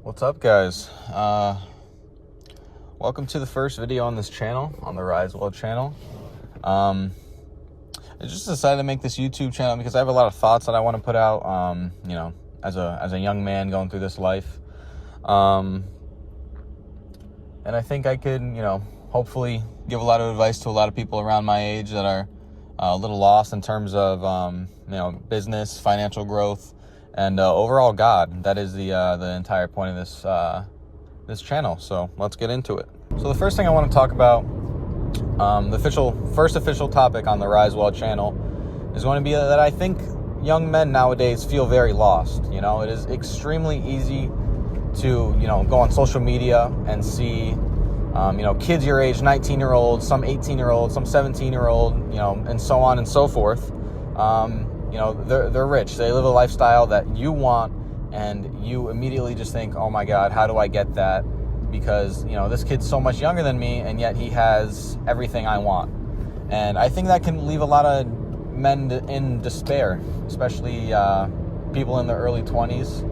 What's up, guys? Welcome to the first video on this channel, on the Risewell channel. I just decided to make this YouTube channel because I have a lot of thoughts that I want to put out, as a young man going through this life. And I think I could, hopefully give a lot of advice to a lot of people around my age that are a little lost in terms of, business, financial growth, and overall God. That is the entire point of this channel. So let's get into it. So the first thing I want to talk about, the first official topic on the Risewell channel is going to be that I think young men nowadays feel very lost. It is extremely easy to, go on social media and see, kids your age, 19-year-olds, some 18-year-olds, some 17-year-old, and so on and so forth. They're rich. They live a lifestyle that you want, and you immediately just think, oh my God, how do I get that? Because, this kid's so much younger than me, and yet he has everything I want. And I think that can leave a lot of men in despair, especially people in their early 20s.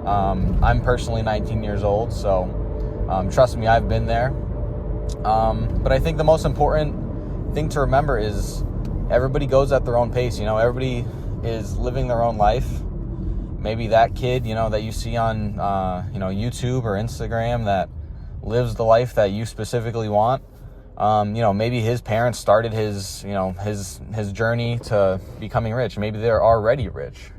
I'm personally 19 years old, so trust me, I've been there. But I think the most important thing to remember is everybody goes at their own pace. Everybody is living their own life. Maybe that kid, that you see on, YouTube or Instagram that lives the life that you specifically want. Maybe his parents started his journey to becoming rich. Maybe they're already rich,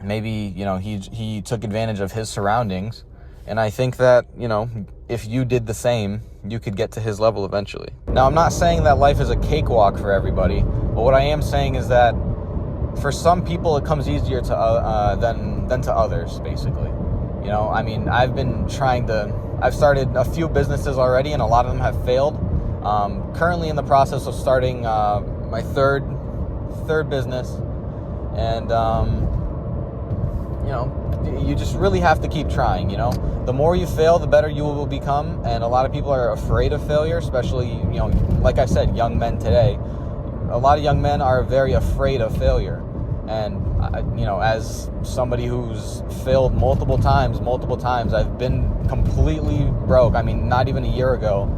maybe, he took advantage of his surroundings. And I think that, if you did the same, you could get to his level eventually. Now, I'm not saying that life is a cakewalk for everybody, but what I am saying is that for some people, it comes easier than to others, basically. I've started a few businesses already, and a lot of them have failed. Currently in the process of starting my third business, and you just really have to keep trying. The more you fail, the better you will become. And a lot of people are afraid of failure, especially, like I said, young men today. A lot of young men are very afraid of failure. And, as somebody who's failed multiple times, I've been completely broke. Not even a year ago,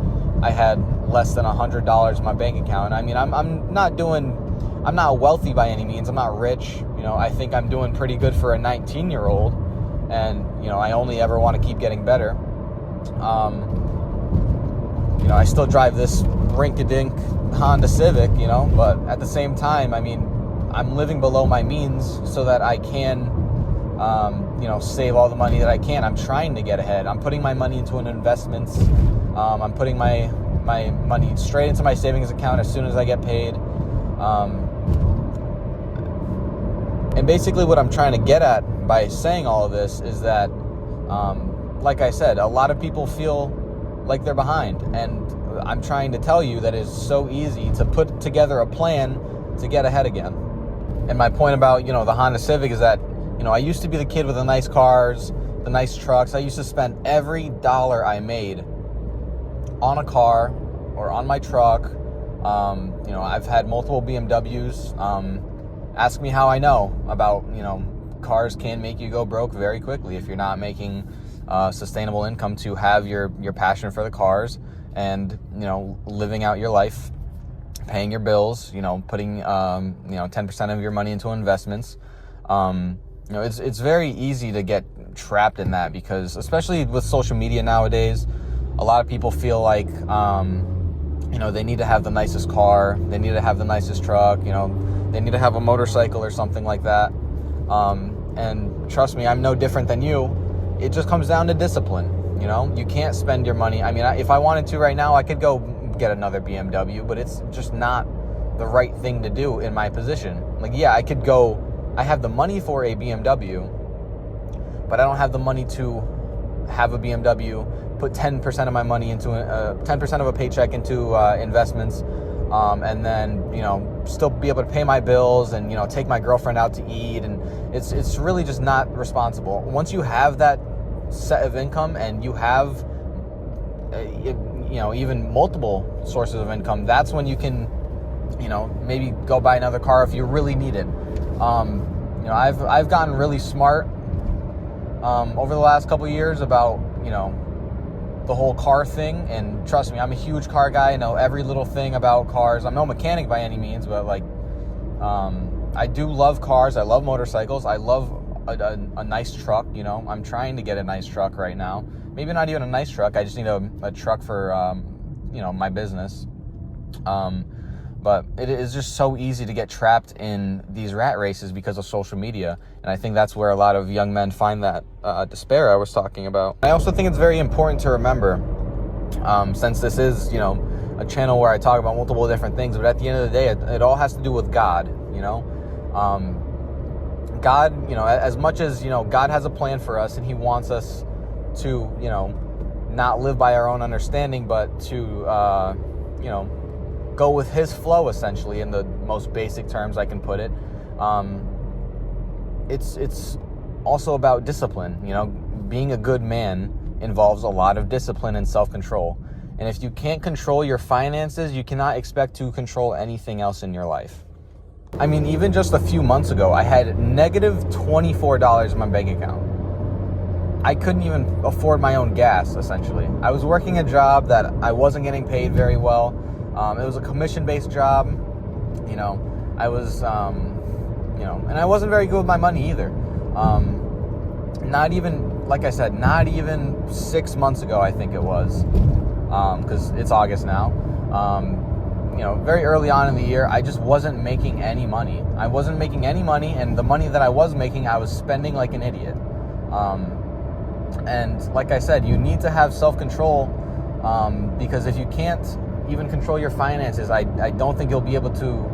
I had less than $100 in my bank account. I'm not wealthy by any means. I'm not rich. I think I'm doing pretty good for a 19-year-old. And, I only ever want to keep getting better. I still drive this rink-a-dink Honda Civic, but at the same time, I'm living below my means so that I can, save all the money that I can. I'm trying to get ahead. I'm putting my money into an investments. I'm putting my money straight into my savings account as soon as I get paid. And basically what I'm trying to get at by saying all of this is that, like I said, a lot of people feel like they're behind. And I'm trying to tell you that it's so easy to put together a plan to get ahead again. And my point about, the Honda Civic is that, I used to be the kid with the nice cars, the nice trucks. I used to spend every dollar I made on a car or on my truck. I've had multiple BMWs. Ask me how I know about, cars can make you go broke very quickly if you're not making sustainable income to have your passion for the cars and, living out your life, paying your bills, putting, 10% of your money into investments. It's very easy to get trapped in that because, especially with social media nowadays, a lot of people feel like, they need to have the nicest car, they need to have the nicest truck, they need to have a motorcycle or something like that. And trust me, I'm no different than you. It just comes down to discipline. You can't spend your money. If I wanted to right now, I could go get another BMW, but it's just not the right thing to do in my position. I could go, I have the money for a BMW, but I don't have the money to have a BMW, put 10% of my money into 10% of a paycheck into investments, and then still be able to pay my bills and take my girlfriend out to eat. And it's really just not responsible. Once you have that set of income and you have even multiple sources of income, that's when you can maybe go buy another car if you really need it. I've gotten really smart over the last couple of years about, the whole car thing. And trust me, I'm a huge car guy. I know every little thing about cars. I'm no mechanic by any means, but I do love cars. I love motorcycles. I love a nice truck. I'm trying to get a nice truck right now. Maybe not even a nice truck. I just need a truck for, my business. But it is just so easy to get trapped in these rat races because of social media. And I think that's where a lot of young men find that despair I was talking about. I also think it's very important to remember, since this is, a channel where I talk about multiple different things, but at the end of the day, it all has to do with God, God, as much as, God has a plan for us and he wants us to, not live by our own understanding, but to, go with his flow, essentially, in the most basic terms I can put it. It's also about discipline. Being a good man involves a lot of discipline and self-control. And if you can't control your finances, you cannot expect to control anything else in your life. I mean, even just a few months ago, I had negative $24 in my bank account. I couldn't even afford my own gas, essentially. I was working a job that I wasn't getting paid very well. It was a commission-based job. I was, and I wasn't very good with my money either. Not even, like I said, not even 6 months ago, I think it was, because it's August now. Very early on in the year, I just wasn't making any money. I wasn't making any money, and the money that I was making, I was spending like an idiot. And like I said, you need to have self-control, because if you can't even control your finances, I don't think you'll be able to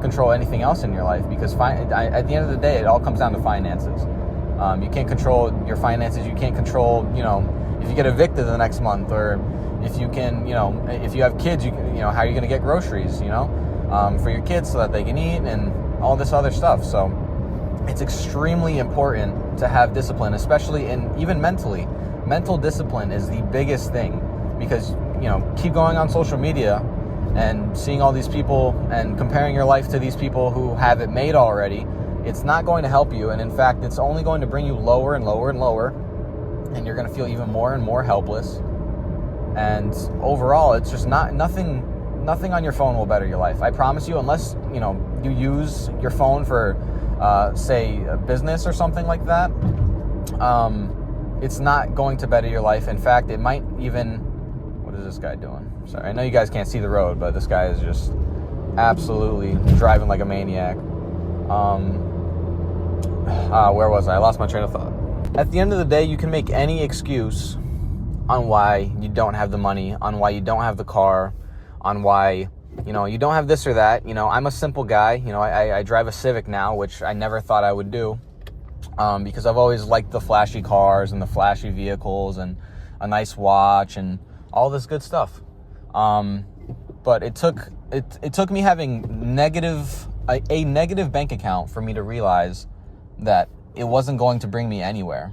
control anything else in your life, because at the end of the day, it all comes down to finances. You can't control your finances. You can't control, if you get evicted the next month, or if you can, if you have kids, how are you going to get groceries, for your kids so that they can eat and all this other stuff. So it's extremely important to have discipline, especially even mentally. Mental discipline is the biggest thing, because keep going on social media and seeing all these people and comparing your life to these people who have it made already. It's not going to help you, and in fact, it's only going to bring you lower and lower and lower, and you're going to feel even more and more helpless. And overall, it's just nothing on your phone will better your life. I promise you, unless you use your phone for say a business or something like that, it's not going to better your life. In fact, it might even... What is this guy doing? Sorry, I know you guys can't see the road, but this guy is just absolutely driving like a maniac. Where was I? I lost my train of thought. At the end of the day, you can make any excuse on why you don't have the money, on why you don't have the car, on why, you don't have this or that. I'm a simple guy. I drive a Civic now, which I never thought I would do, because I've always liked the flashy cars and the flashy vehicles and a nice watch and all this good stuff. But it took me having a negative bank account for me to realize that it wasn't going to bring me anywhere.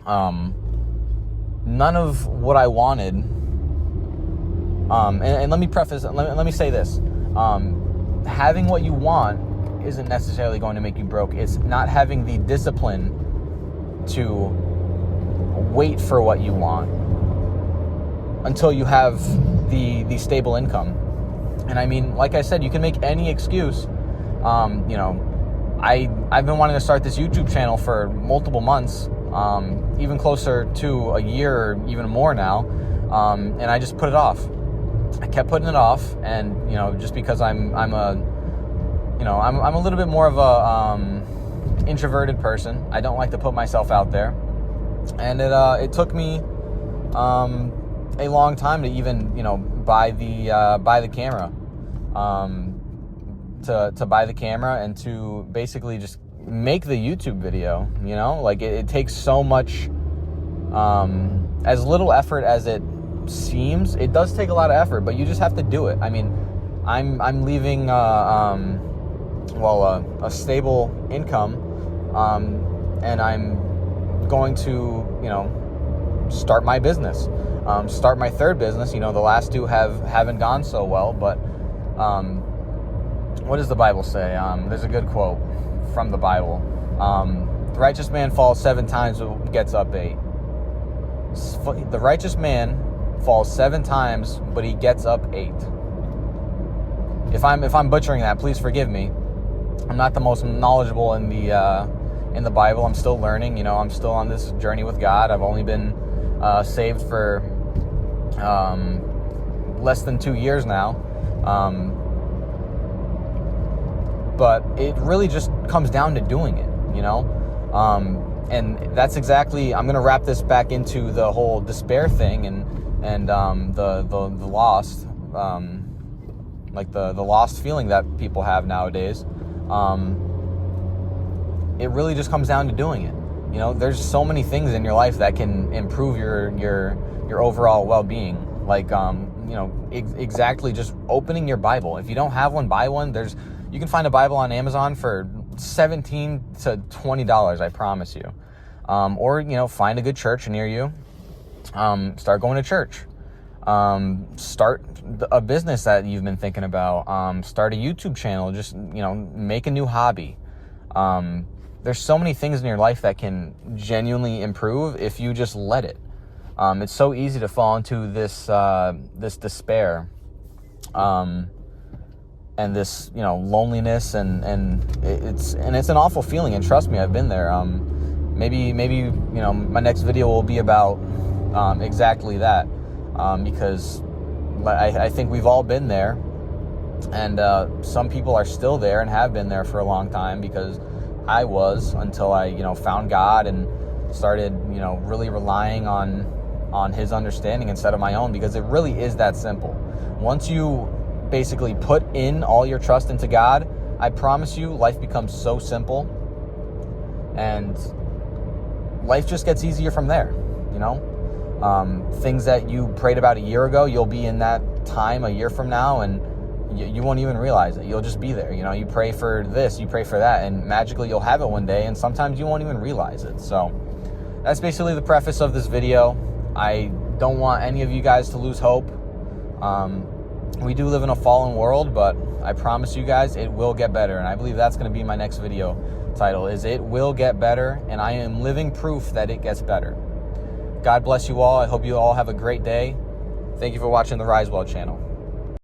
None of what I wanted, and let me preface, let me say this, having what you want isn't necessarily going to make you broke. It's not having the discipline to wait for what you want until you have the stable income. And I mean, like I said, you can make any excuse. I've been wanting to start this YouTube channel for multiple months, even closer to a year or even more now, and I just put it off. I kept putting it off, and just because I'm a little bit more of a introverted person. I don't like to put myself out there, and it took me a long time to even buy the camera, to buy the camera and to basically just make the YouTube video. It takes so much, as little effort as it seems. It does take a lot of effort, but you just have to do it. I mean, I'm leaving a stable income, and I'm going to start my business, start my third business. The last two haven't gone so well, but what does the Bible say? There's a good quote from the Bible. The righteous man falls 7 times but gets up 8. The righteous man falls 7 times but he gets up 8. If I'm butchering that, please forgive me. I'm not the most knowledgeable in the Bible. I'm still learning. I'm still on this journey with God. I've only been saved for less than 2 years now. But it really just comes down to doing it, and that's exactly, I'm going to wrap this back into the whole despair thing and the lost, like the lost feeling that people have nowadays. It really just comes down to doing it. There's so many things in your life that can improve your overall well-being. Like, exactly just opening your Bible. If you don't have one, buy one. You can find a Bible on Amazon for $17 to $20, I promise you. Or, find a good church near you. Start going to church. Start a business that you've been thinking about. Start a YouTube channel. Just, make a new hobby. There's so many things in your life that can genuinely improve if you just let it. It's so easy to fall into this despair, and this loneliness, and it's an awful feeling. And trust me, I've been there. Maybe my next video will be about exactly that, because I think we've all been there, and some people are still there and have been there for a long time, because I was, until I found God and started really relying on his understanding instead of my own, because it really is that simple. Once you basically put in all your trust into God, I promise you, life becomes so simple, and life just gets easier from there. Things that you prayed about a year ago, you'll be in that time a year from now, and you won't even realize it. You'll just be there. You pray for this, you pray for that, and magically you'll have it one day, and sometimes you won't even realize it. So that's basically the preface of this video. I don't want any of you guys to lose hope. We do live in a fallen world, but I promise you guys, it will get better. And I believe that's going to be my next video title, is It Will Get Better. And I am living proof that it gets better. God bless you all. I hope you all have a great day. Thank you for watching the Rise Well channel.